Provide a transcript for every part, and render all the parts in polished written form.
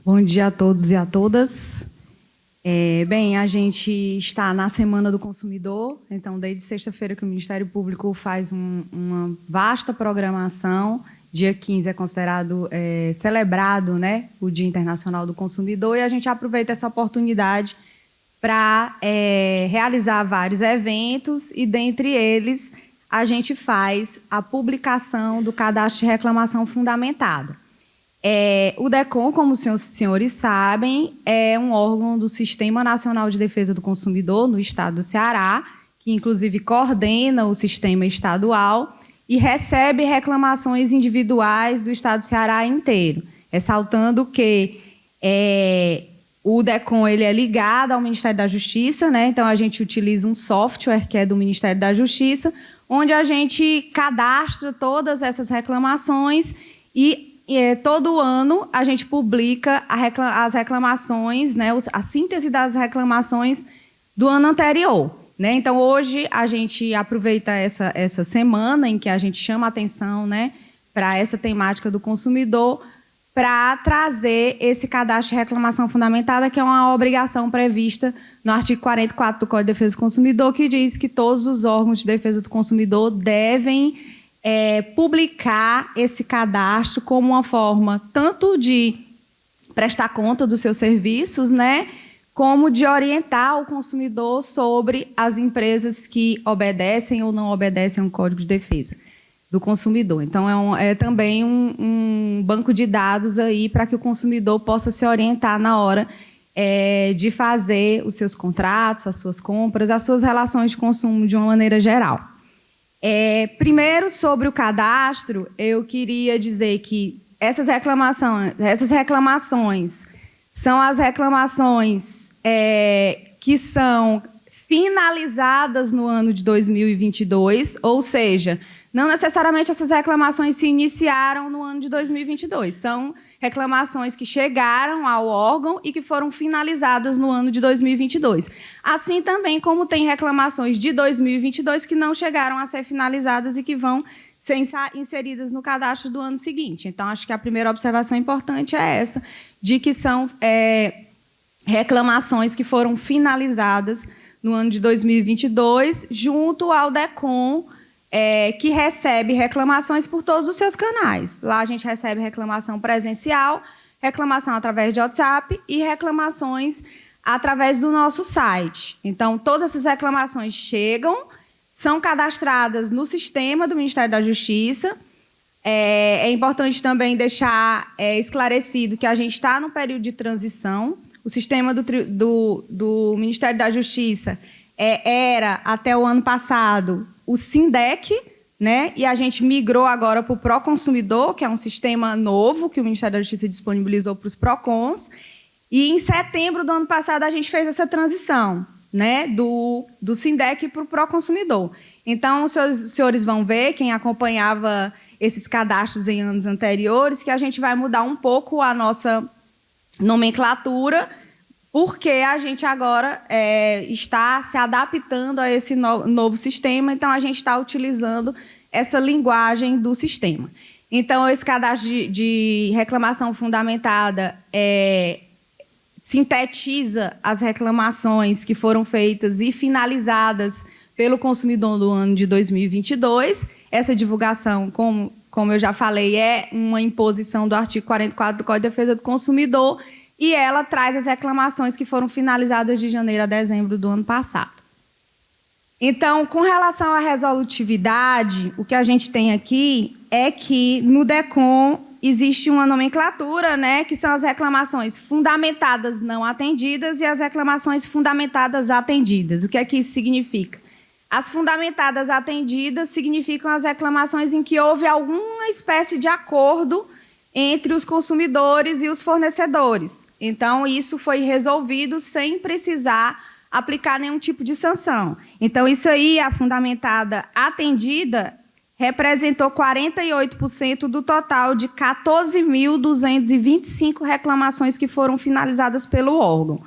Bom dia a todos e a todas. Bem, a gente está na Semana do Consumidor, então, desde sexta-feira que o Ministério Público faz uma vasta programação. Dia 15 é considerado celebrado, né, o Dia Internacional do Consumidor, e a gente aproveita essa oportunidade para realizar vários eventos, e dentre eles a gente faz a publicação do cadastro de reclamação fundamentada. O DECON, como os senhores sabem, é um órgão do Sistema Nacional de Defesa do Consumidor no estado do Ceará, que inclusive coordena o sistema estadual e recebe reclamações individuais do estado do Ceará inteiro, ressaltando que o DECON ele é ligado ao Ministério da Justiça, né? Então a gente utiliza um software que é do Ministério da Justiça, onde a gente cadastra todas essas reclamações e todo ano a gente publica as reclamações, né, a síntese das reclamações do ano anterior, né? Então, hoje, a gente aproveita essa semana em que a gente chama a atenção, né, para essa temática do consumidor, para trazer esse cadastro de reclamação fundamentada, que é uma obrigação prevista no artigo 44 do Código de Defesa do Consumidor, que diz que todos os órgãos de defesa do consumidor devem publicar esse cadastro como uma forma tanto de prestar conta dos seus serviços, né, como de orientar o consumidor sobre as empresas que obedecem ou não obedecem ao Código de Defesa do Consumidor. Então, é também um banco de dados aí para que o consumidor possa se orientar na hora de fazer os seus contratos, as suas compras, as suas relações de consumo de uma maneira geral. Primeiro, sobre o cadastro, eu queria dizer que essas reclamações são as reclamações que são finalizadas no ano de 2022, ou seja, não necessariamente essas reclamações se iniciaram no ano de 2022, são reclamações que chegaram ao órgão e que foram finalizadas no ano de 2022. Assim também como tem reclamações de 2022 que não chegaram a ser finalizadas e que vão ser inseridas no cadastro do ano seguinte. Então, acho que a primeira observação importante é essa, de que são reclamações que foram finalizadas no ano de 2022, junto ao DECON, que recebe reclamações por todos os seus canais. Lá a gente recebe reclamação presencial, reclamação através de WhatsApp e reclamações através do nosso site. Então, todas essas reclamações chegam, são cadastradas no sistema do Ministério da Justiça. É importante também deixar esclarecido que a gente está no período de transição. O sistema do Ministério da Justiça era, até o ano passado, o SINDEC, né? E a gente migrou agora para o Proconsumidor, que é um sistema novo que o Ministério da Justiça disponibilizou para os PROCONs. E, em setembro do ano passado, a gente fez essa transição, né, do SINDEC para o Proconsumidor. Então, os senhores vão ver, quem acompanhava esses cadastros em anos anteriores, que a gente vai mudar um pouco a nossa nomenclatura, porque a gente agora está se adaptando a esse novo sistema, então a gente está utilizando essa linguagem do sistema. Então, esse cadastro de reclamação fundamentada sintetiza as reclamações que foram feitas e finalizadas pelo consumidor do ano de 2022. Essa divulgação, como eu já falei, é uma imposição do artigo 44 do Código de Defesa do Consumidor, e ela traz as reclamações que foram finalizadas de janeiro a dezembro do ano passado. Então, com relação à resolutividade, o que a gente tem aqui é que no DECON existe uma nomenclatura, né, que são as reclamações fundamentadas não atendidas e as reclamações fundamentadas atendidas. O que é que isso significa? As fundamentadas atendidas significam as reclamações em que houve alguma espécie de acordo entre os consumidores e os fornecedores. Então, isso foi resolvido sem precisar aplicar nenhum tipo de sanção. Então, isso aí, a fundamentada atendida, representou 48% do total de 14.225 reclamações que foram finalizadas pelo órgão.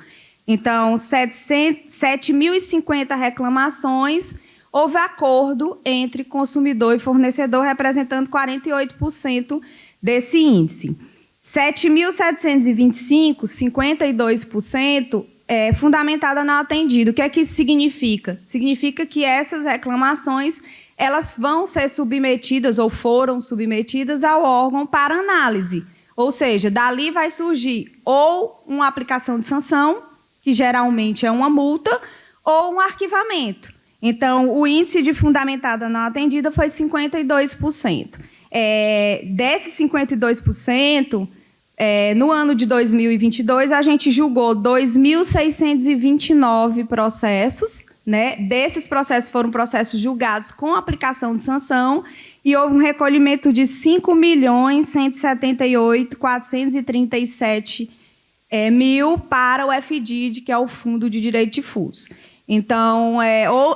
Então, 7.050 reclamações, houve acordo entre consumidor e fornecedor, representando 48% desse índice. 7.725, 52%, é fundamentada não atendida. O que é que isso significa? Significa que essas reclamações elas vão ser submetidas ou foram submetidas ao órgão para análise. Ou seja, dali vai surgir ou uma aplicação de sanção, que geralmente é uma multa, ou um arquivamento. Então, o índice de fundamentada não atendida foi 52%. Desses 52%, no ano de 2022, a gente julgou 2.629 processos, né? Desses processos foram processos julgados com aplicação de sanção e houve um recolhimento de 5.178.437 mil para o FDID, que é o Fundo de Direito Difuso. Então,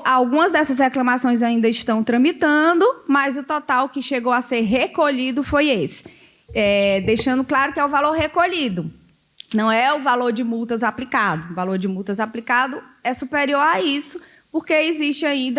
algumas dessas reclamações ainda estão tramitando, mas o total que chegou a ser recolhido foi esse. Deixando claro que é o valor recolhido, não é o valor de multas aplicado. O valor de multas aplicado é superior a isso, porque existem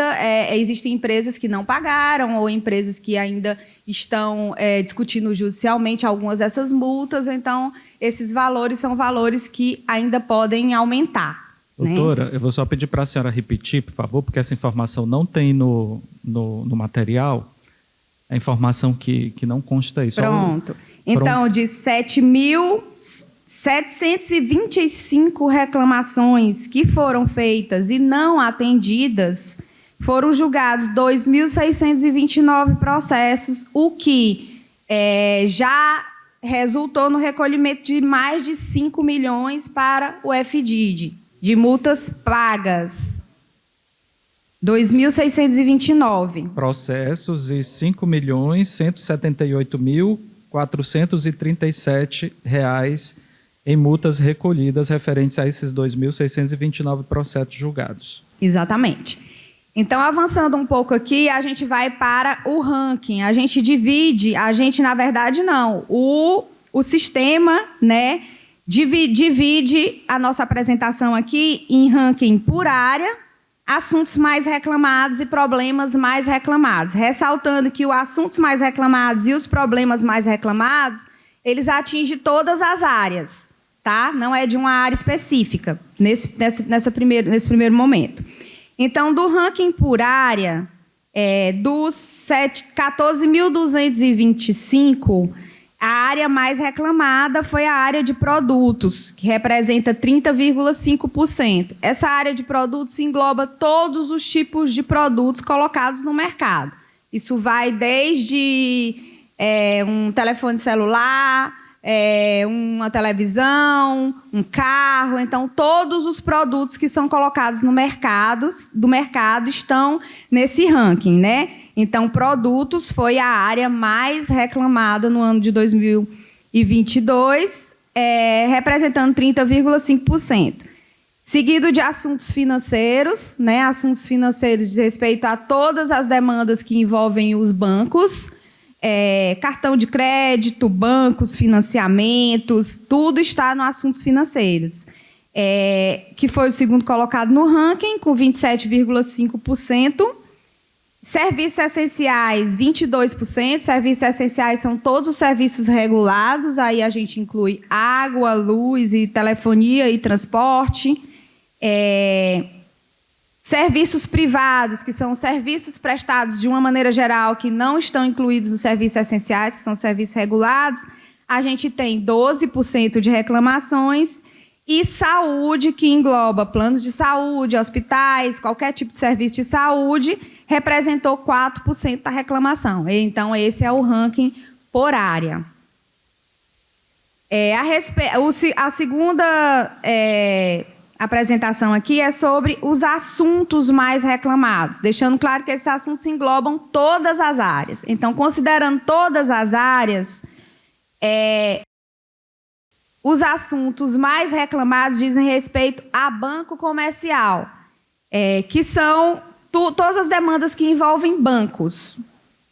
empresas que não pagaram ou empresas que ainda estão discutindo judicialmente algumas dessas multas. Então, esses valores são valores que ainda podem aumentar. Doutora, né? Eu vou só pedir para a senhora repetir, por favor, porque essa informação não tem no material. A informação que não consta aí. Pronto. Então, de 7.725 reclamações que foram feitas e não atendidas, foram julgados 2.629 processos, o que já resultou no recolhimento de mais de 5 milhões para o FDID, de multas pagas. 2.629. Processos e 5.178.437 reais em multas recolhidas referentes a esses 2.629 processos julgados. Exatamente. Então, avançando um pouco aqui, a gente vai para o ranking. A gente, na verdade, não. O sistema, né, divide a nossa apresentação aqui em ranking por área, assuntos mais reclamados e problemas mais reclamados. Ressaltando que os assuntos mais reclamados e os problemas mais reclamados, eles atingem todas as áreas, tá? Não é de uma área específica, nesse primeiro momento. Então, do ranking por área, dos 14.225, a área mais reclamada foi a área de produtos, que representa 30,5%. Essa área de produtos engloba todos os tipos de produtos colocados no mercado. Isso vai desde um telefone celular, uma televisão, um carro. Então, todos os produtos que são colocados no mercado estão nesse ranking, né? Então, produtos foi a área mais reclamada no ano de 2022, representando 30,5%. Seguido de assuntos financeiros, né? Assuntos financeiros diz respeito a todas as demandas que envolvem os bancos, cartão de crédito, bancos, financiamentos, tudo está no assuntos financeiros, que foi o segundo colocado no ranking, com 27,5%. Serviços essenciais, 22%. Serviços essenciais são todos os serviços regulados, aí a gente inclui água, luz, e telefonia e transporte. Serviços privados, que são serviços prestados de uma maneira geral, que não estão incluídos nos serviços essenciais, que são serviços regulados, a gente tem 12% de reclamações. E saúde, que engloba planos de saúde, hospitais, qualquer tipo de serviço de saúde, representou 4% da reclamação. Então, esse é o ranking por área. A segunda apresentação aqui é sobre os assuntos mais reclamados, deixando claro que esses assuntos englobam todas as áreas. Então, considerando todas as áreas, os assuntos mais reclamados dizem respeito a banco comercial, que são todas as demandas que envolvem bancos.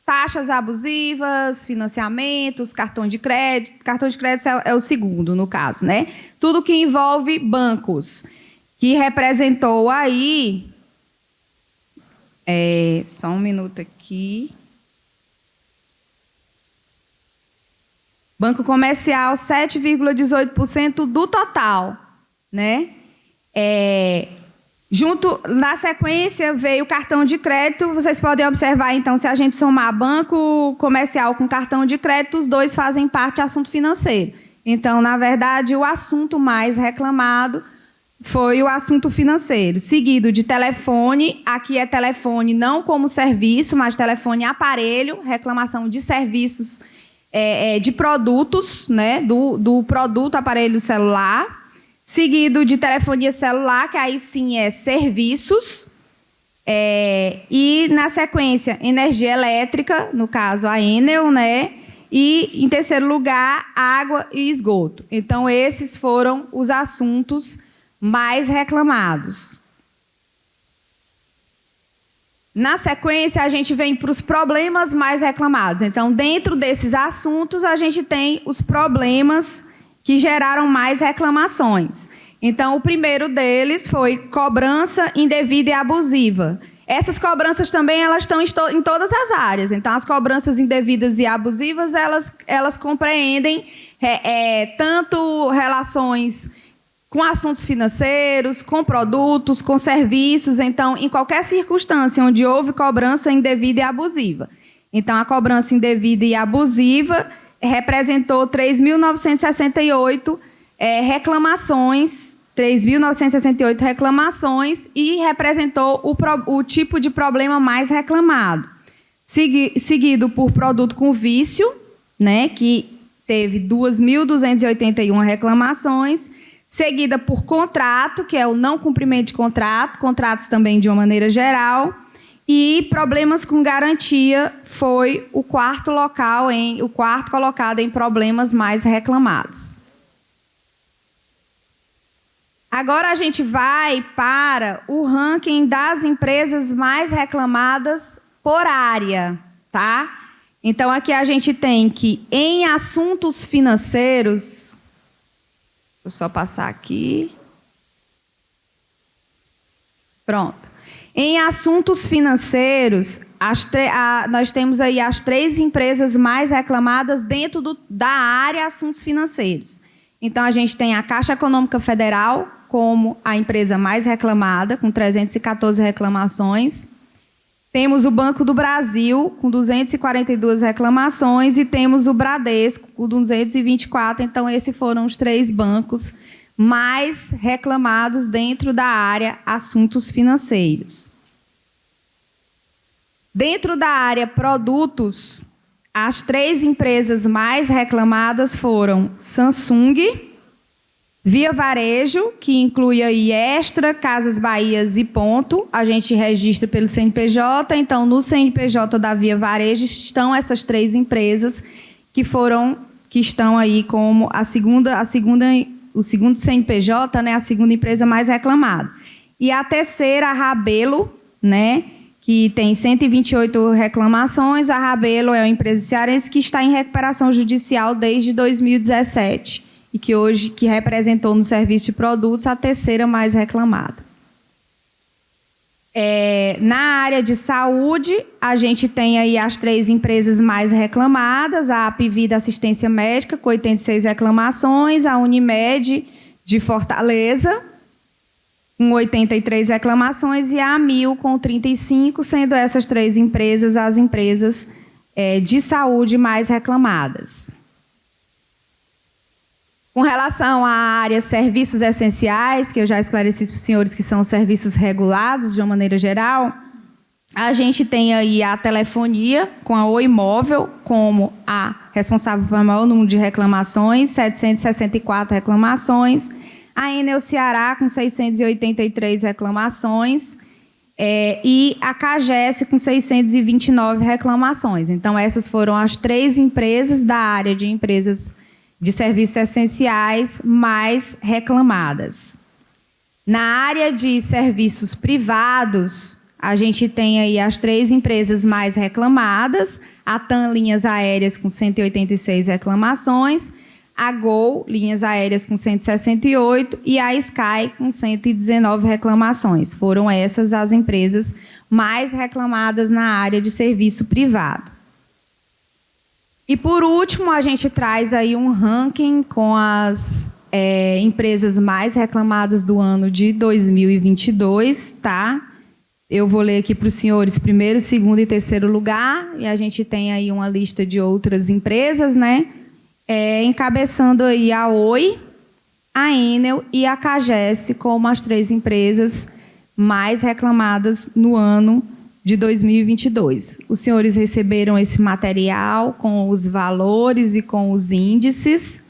Taxas abusivas, financiamentos, cartão de crédito. Cartão de crédito é o segundo, no caso, né? Tudo que envolve bancos, que representou aí... só um minuto aqui... Banco comercial, 7,18% do total, né? Na sequência, veio o cartão de crédito. Vocês podem observar, então, se a gente somar banco comercial com cartão de crédito, os dois fazem parte do assunto financeiro. Então, na verdade, o assunto mais reclamado foi o assunto financeiro, seguido de telefone. Aqui é telefone não como serviço, mas telefone aparelho, reclamação de serviços, de produtos, né, do produto aparelho celular, seguido de telefonia celular, que aí sim é serviços, e na sequência energia elétrica, no caso a Enel, né, e em terceiro lugar água e esgoto. Então esses foram os assuntos mais reclamados. Na sequência, a gente vem para os problemas mais reclamados. Então, dentro desses assuntos, a gente tem os problemas que geraram mais reclamações. Então, o primeiro deles foi cobrança indevida e abusiva. Essas cobranças também elas estão em todas as áreas. Então, as cobranças indevidas e abusivas, elas compreendem tanto relações com assuntos financeiros, com produtos, com serviços. Então, em qualquer circunstância onde houve cobrança indevida e abusiva. Então, a cobrança indevida e abusiva representou 3.968 reclamações, 3.968 reclamações e representou o tipo de problema mais reclamado. Seguido por produto com vício, né, que teve 2.281 reclamações, seguida por contrato, que é o não cumprimento de contrato, contratos também de uma maneira geral, e problemas com garantia foi o quarto colocado em problemas mais reclamados. Agora a gente vai para o ranking das empresas mais reclamadas por área, tá? Então aqui a gente tem que em assuntos financeiros, vou só passar aqui. Pronto. Em assuntos financeiros, nós temos aí as 3 empresas mais reclamadas dentro da área assuntos financeiros. Então, a gente tem a Caixa Econômica Federal como a empresa mais reclamada, com 314 reclamações. Temos o Banco do Brasil, com 242 reclamações, e temos o Bradesco, com 224. Então, esses foram os 3 bancos mais reclamados dentro da área assuntos financeiros. Dentro da área produtos, as 3 empresas mais reclamadas foram Samsung, Via Varejo, que inclui aí Extra, Casas Bahias e Ponto. A gente registra pelo CNPJ, então no CNPJ da Via Varejo estão essas 3 empresas que estão aí como o segundo CNPJ, né, a segunda empresa mais reclamada. E a terceira, a Rabelo, né, que tem 128 reclamações. A Rabelo é uma empresa cearense que está em recuperação judicial desde 2017 e que representou no serviço de produtos a terceira mais reclamada. Na área de saúde, a gente tem aí as 3 empresas mais reclamadas, a Apivida Assistência Médica, com 86 reclamações, a Unimed, de Fortaleza, com 83 reclamações, e a Amil, com 35, sendo essas 3 empresas as empresas de saúde mais reclamadas. Com relação à área serviços essenciais, que eu já esclareci para os senhores que são serviços regulados de uma maneira geral, a gente tem aí a telefonia com a Oi Móvel como a responsável pelo maior número de reclamações, 764 reclamações, a Enel Ceará com 683 reclamações e a CAGES com 629 reclamações. Então, essas foram as 3 empresas da área de empresas de serviços essenciais mais reclamadas. Na área de serviços privados, a gente tem aí as 3 empresas mais reclamadas, a TAM Linhas Aéreas com 186 reclamações, a Gol Linhas Aéreas com 168 e a Sky com 119 reclamações. Foram essas as empresas mais reclamadas na área de serviço privado. E, por último, a gente traz aí um ranking com as empresas mais reclamadas do ano de 2022, tá? Eu vou ler aqui para os senhores primeiro, segundo e terceiro lugar, e a gente tem aí uma lista de outras empresas, né? Encabeçando aí a Oi, a Enel e a CAGES como as 3 empresas mais reclamadas no ano de 2022. Os senhores receberam esse material com os valores e com os índices.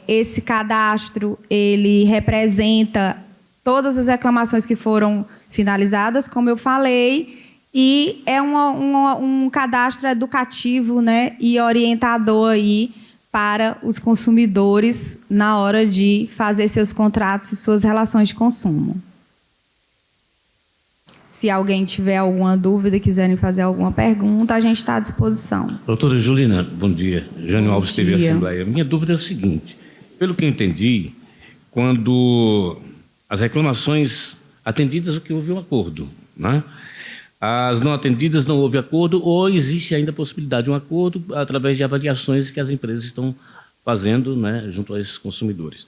Esse cadastro, ele representa todas as reclamações que foram finalizadas, como eu falei, e é um cadastro educativo, né, e orientador aí para os consumidores na hora de fazer seus contratos e suas relações de consumo. Se alguém tiver alguma dúvida e quiserem fazer alguma pergunta, a gente está à disposição. Doutora Julina, bom dia. Jânio Alves, TV Assembleia. Minha dúvida é a seguinte: pelo que eu entendi, quando as reclamações atendidas, o que houve um acordo, né? As não atendidas não houve acordo, ou existe ainda a possibilidade de um acordo através de avaliações que as empresas estão fazendo, né, junto a esses consumidores.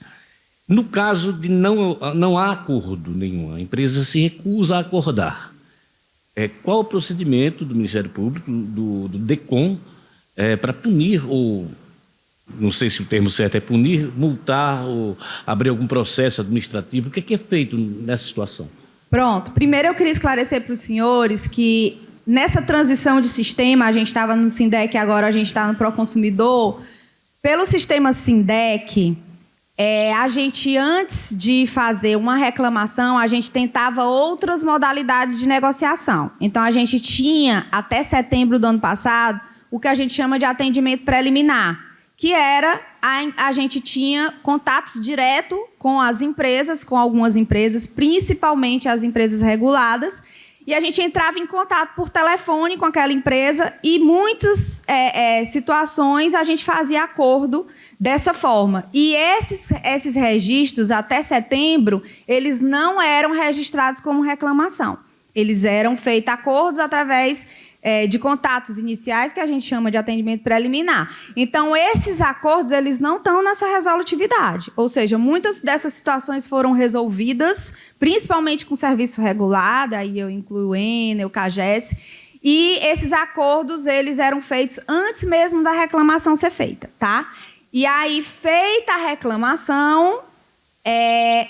No caso de não há acordo nenhum, a empresa se recusa a acordar, qual o procedimento do Ministério Público, do DECOM, para punir, ou não sei se o termo certo é punir, multar ou abrir algum processo administrativo? O que é feito nessa situação? Pronto. Primeiro eu queria esclarecer para os senhores que nessa transição de sistema, a gente estava no SINDEC, agora a gente está no Proconsumidor. Pelo sistema SINDEC, a gente, antes de fazer uma reclamação, a gente tentava outras modalidades de negociação. Então, a gente tinha, até setembro do ano passado, o que a gente chama de atendimento preliminar, que era, a gente tinha contatos direto com as empresas, com algumas empresas, principalmente as empresas reguladas, e a gente entrava em contato por telefone com aquela empresa e muitas situações a gente fazia acordo dessa forma. E esses registros, até setembro, eles não eram registrados como reclamação. Eles eram feitos acordos através de contatos iniciais, que a gente chama de atendimento preliminar. Então, esses acordos, eles não estão nessa resolutividade. Ou seja, muitas dessas situações foram resolvidas, principalmente com serviço regulado, aí eu incluo o Enel, o CAGES, e esses acordos, eles eram feitos antes mesmo da reclamação ser feita, tá? E aí, feita a reclamação,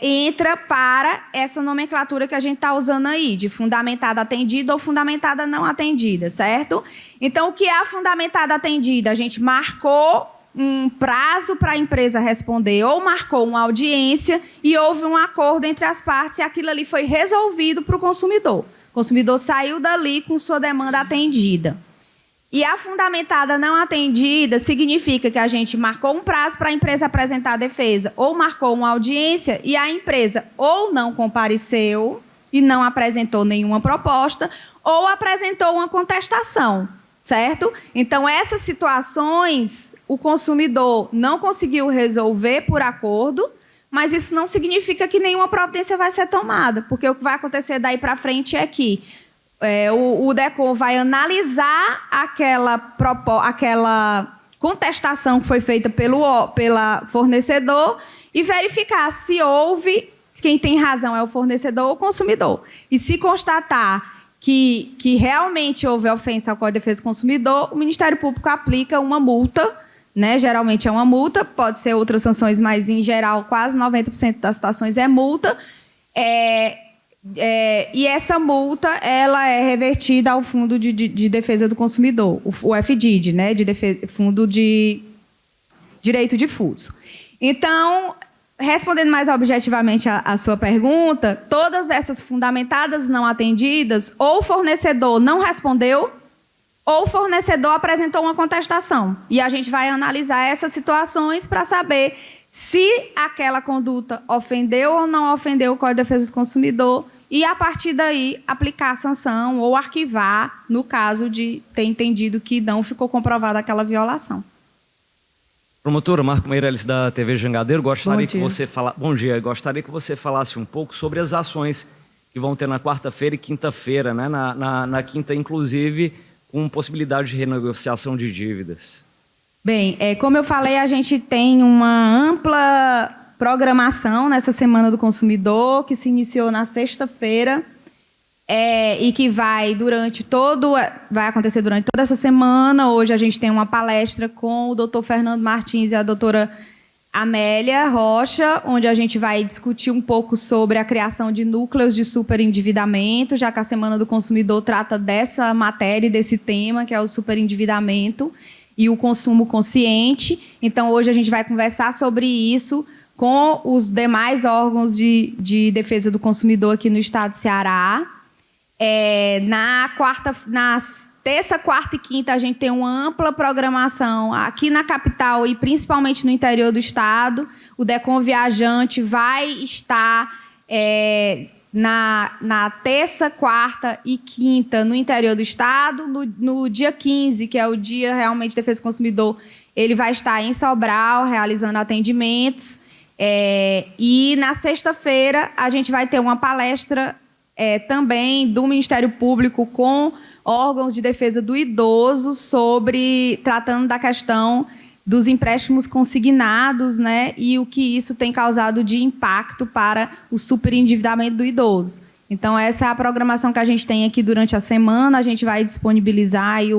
entra para essa nomenclatura que a gente está usando aí, de fundamentada atendida ou fundamentada não atendida, certo? Então, o que é a fundamentada atendida? A gente marcou um prazo para a empresa responder ou marcou uma audiência e houve um acordo entre as partes e aquilo ali foi resolvido para o consumidor. O consumidor saiu dali com sua demanda atendida. E a fundamentada não atendida significa que a gente marcou um prazo para a empresa apresentar a defesa, ou marcou uma audiência e a empresa ou não compareceu e não apresentou nenhuma proposta, ou apresentou uma contestação, certo? Então, essas situações, o consumidor não conseguiu resolver por acordo, mas isso não significa que nenhuma providência vai ser tomada, porque o que vai acontecer daí para frente é que o DECOM vai analisar aquela contestação que foi feita pela fornecedor e verificar se houve, quem tem razão é o fornecedor ou o consumidor. E se constatar que realmente houve ofensa ao Código de Defesa do Consumidor, o Ministério Público aplica uma multa, né? Geralmente é uma multa, pode ser outras sanções, mas, em geral, quase 90% das situações é multa. E essa multa ela é revertida ao Fundo de Defesa do Consumidor, o FDID, né, Fundo de Direito Difuso. Então, respondendo mais objetivamente a sua pergunta, todas essas fundamentadas não atendidas, ou o fornecedor não respondeu, ou o fornecedor apresentou uma contestação. E a gente vai analisar essas situações para saber se aquela conduta ofendeu ou não ofendeu o Código de Defesa do Consumidor e, a partir daí, aplicar a sanção ou arquivar, no caso de ter entendido que não ficou comprovada aquela violação. Promotora, Marco Meirelles, da TV Jangadeiro, gostaria que você gostaria que você falasse um pouco sobre as ações que vão ter na quarta-feira e quinta-feira, né? Na quinta, inclusive, com possibilidade de renegociação de dívidas? Bem, como eu falei, a gente tem uma ampla programação nessa Semana do Consumidor, que se iniciou na sexta-feira e que vai acontecer durante toda essa semana. Hoje a gente tem uma palestra com o doutor Fernando Martins e a doutora Amélia Rocha, onde a gente vai discutir um pouco sobre a criação de núcleos de superendividamento, já que a Semana do Consumidor trata dessa matéria e desse tema, que é o superendividamento e o consumo consciente. Então, hoje a gente vai conversar sobre isso com os demais órgãos de defesa do consumidor aqui no estado do Ceará. Na terça, quarta e quinta, a gente tem uma ampla programação aqui na capital e principalmente no interior do estado. O DECOM Viajante vai estar na terça, quarta e quinta no interior do estado. No dia 15, que é o dia realmente de defesa do consumidor, ele vai estar em Sobral, realizando atendimentos. E na sexta-feira, a gente vai ter uma palestra também do Ministério Público com órgãos de defesa do idoso tratando da questão dos empréstimos consignados, né, e o que isso tem causado de impacto para o superendividamento do idoso. Então, essa é a programação que a gente tem aqui durante a semana. A gente vai disponibilizar aí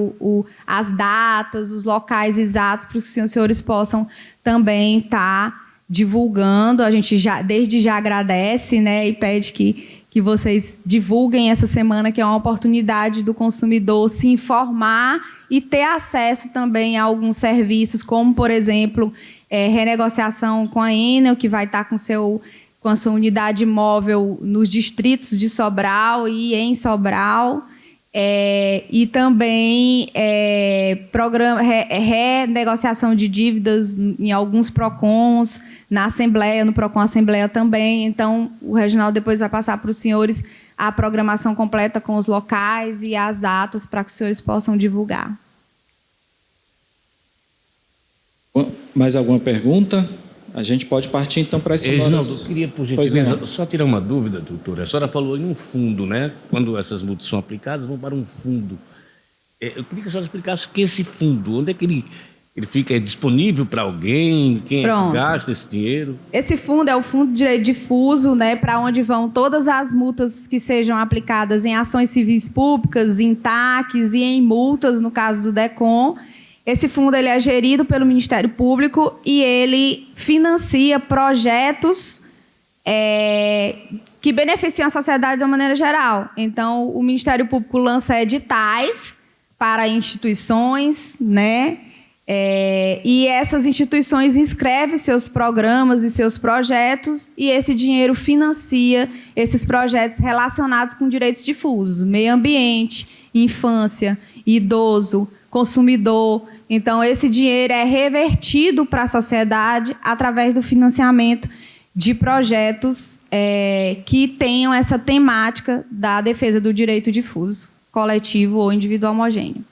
as datas, os locais exatos para que os senhores possam também estar divulgando. A gente desde já agradece, né, e pede que vocês divulguem essa semana, que é uma oportunidade do consumidor se informar e ter acesso também a alguns serviços, como, por exemplo, renegociação com a Enel, que vai estar com a sua unidade móvel nos distritos de Sobral e em Sobral, e também renegociação de dívidas em alguns PROCONs, na Assembleia, no PROCON Assembleia também. Então, o Reginaldo depois vai passar para os senhores a programação completa com os locais e as datas para que os senhores possam divulgar. Mais alguma pergunta? A gente pode partir, então, para esse Reginaldo, eu queria, por gentileza, só tirar uma dúvida, doutora. A senhora falou em um fundo, né? Quando essas multas são aplicadas, vão para um fundo. Eu queria que a senhora explicasse o que é esse fundo. Onde é que ele fica disponível para alguém? Quem é que gasta esse dinheiro? Esse fundo é o Fundo de Direito Difuso, né, para onde vão todas as multas que sejam aplicadas em ações civis públicas, em TACs e em multas, no caso do DECOM. Esse fundo ele é gerido pelo Ministério Público e ele financia projetos que beneficiam a sociedade de uma maneira geral. Então, o Ministério Público lança editais para instituições, né? E essas instituições inscrevem seus programas e seus projetos, e esse dinheiro financia esses projetos relacionados com direitos difusos, meio ambiente, infância, idoso, consumidor. Então, esse dinheiro é revertido para a sociedade através do financiamento de projetos que tenham essa temática da defesa do direito difuso, coletivo ou indivíduo homogêneo.